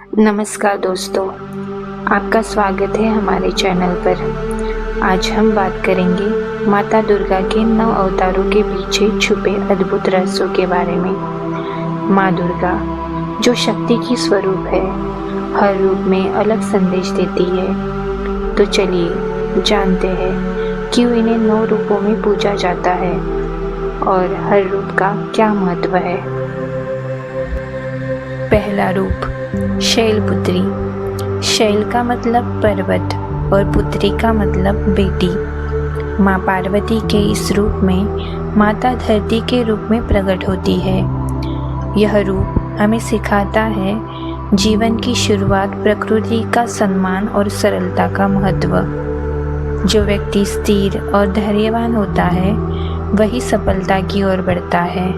नमस्कार दोस्तों, आपका स्वागत है हमारे चैनल पर। आज हम बात करेंगे माता दुर्गा के 9 अवतारों के पीछे छुपे अद्भुत रहस्यों के बारे में। माँ दुर्गा जो शक्ति की स्वरूप है, हर रूप में अलग संदेश देती है। तो चलिए जानते हैं क्यों इन्हें 9 रूपों में पूजा जाता है और हर रूप का क्या महत्व है। पहला रूप शैलपुत्री। शैल का मतलब पर्वत और पुत्री का मतलब बेटी। माँ पार्वती के इस रूप में माता धरती के रूप में प्रकट होती है। यह रूप हमें सिखाता है जीवन की शुरुआत, प्रकृति का सम्मान और सरलता का महत्व। जो व्यक्ति स्थिर और धैर्यवान होता है वही सफलता की ओर बढ़ता है।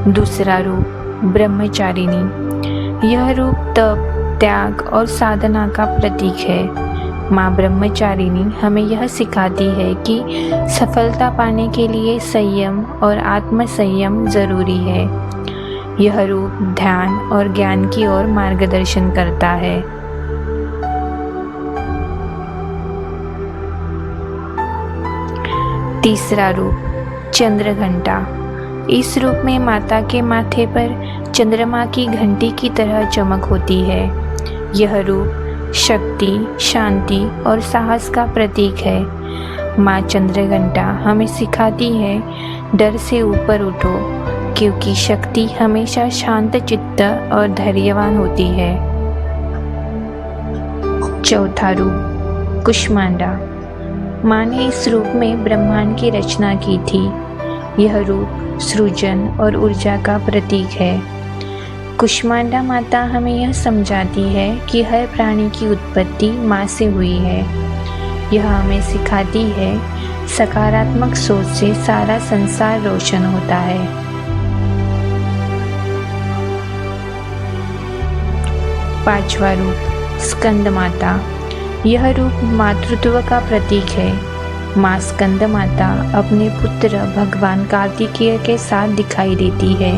दूसरा रूप ब्रह्मचारिणी। यह रूप तप, त्याग और साधना का प्रतीक है। माँ ब्रह्मचारिणी हमें यह सिखाती है कि सफलता पाने के लिए संयम और आत्मसंयम जरूरी है। यह रूप ध्यान और ज्ञान की ओर मार्गदर्शन करता है। तीसरा रूप चंद्रघंटा। इस रूप में माता के माथे पर चंद्रमा की घंटी की तरह चमक होती है। यह रूप शक्ति, शांति और साहस का प्रतीक है। माँ चंद्रघंटा हमें सिखाती है डर से ऊपर उठो, क्योंकि शक्ति हमेशा शांत चित्त और धैर्यवान होती है। चौथा रूप कुष्मांडा। माँ ने इस रूप में ब्रह्मांड की रचना की थी। यह रूप सृजन और ऊर्जा का प्रतीक है। कुष्मांडा माता हमें यह समझाती है कि हर प्राणी की उत्पत्ति माँ से हुई है। यह हमें सिखाती है सकारात्मक सोच से सारा संसार रोशन होता है। पांचवा रूप स्कंद माता। यह रूप मातृत्व का प्रतीक है। माँ स्कंद माता अपने पुत्र भगवान कार्तिकेय के साथ दिखाई देती है।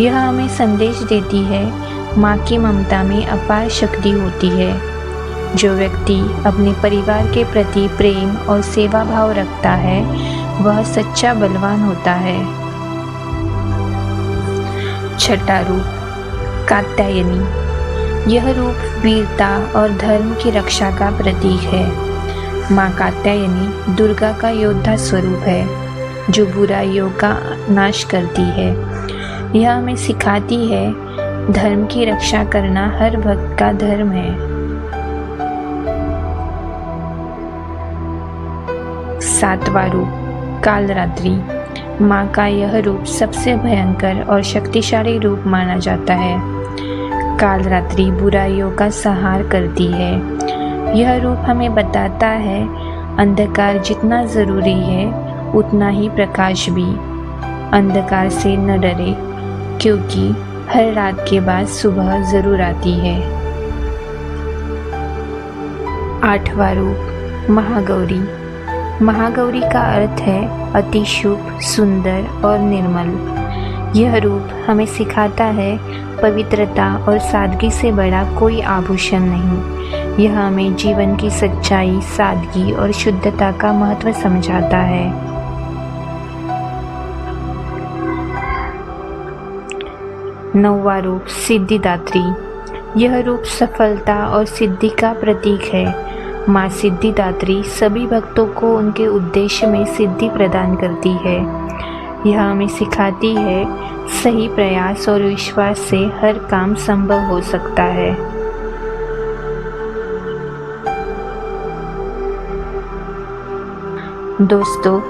यह हमें संदेश देती है माँ की ममता में अपार शक्ति होती है। जो व्यक्ति अपने परिवार के प्रति प्रेम और सेवा भाव रखता है वह सच्चा बलवान होता है। छठा रूप कात्यायनी। यह रूप वीरता और धर्म की रक्षा का प्रतीक है। माँ कात्यायनी दुर्गा का योद्धा स्वरूप है, जो बुराइयों का नाश करती है। यह हमें सिखाती है धर्म की रक्षा करना हर भक्त का धर्म है। सातवां रूप कालरात्रि। माँ का यह रूप सबसे भयंकर और शक्तिशाली रूप माना जाता है। कालरात्रि बुराइयों का संहार करती है। यह रूप हमें बताता है अंधकार जितना जरूरी है उतना ही प्रकाश भी। अंधकार से न डरे, क्योंकि हर रात के बाद सुबह जरूर आती है। आठवां रूप महागौरी। महागौरी का अर्थ है अति शुभ, सुंदर और निर्मल। यह रूप हमें सिखाता है पवित्रता और सादगी से बड़ा कोई आभूषण नहीं। यह हमें जीवन की सच्चाई, सादगी और शुद्धता का महत्व समझाता है। नौवां रूप सिद्धिदात्री। यह रूप सफलता और सिद्धि का प्रतीक है। माँ सिद्धिदात्री सभी भक्तों को उनके उद्देश्य में सिद्धि प्रदान करती है। यह हमें सिखाती है सही प्रयास और विश्वास से हर काम संभव हो सकता है। दोस्तों,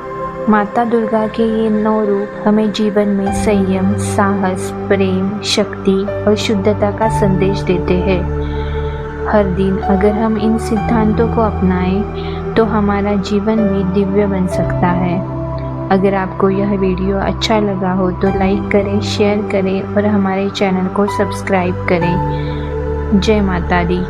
माता दुर्गा के ये 9 रूप हमें जीवन में संयम, साहस, प्रेम, शक्ति और शुद्धता का संदेश देते हैं। हर दिन अगर हम इन सिद्धांतों को अपनाएं तो हमारा जीवन भी दिव्य बन सकता है। अगर आपको यह वीडियो अच्छा लगा हो तो लाइक करें, शेयर करें और हमारे चैनल को सब्सक्राइब करें। जय माता दी।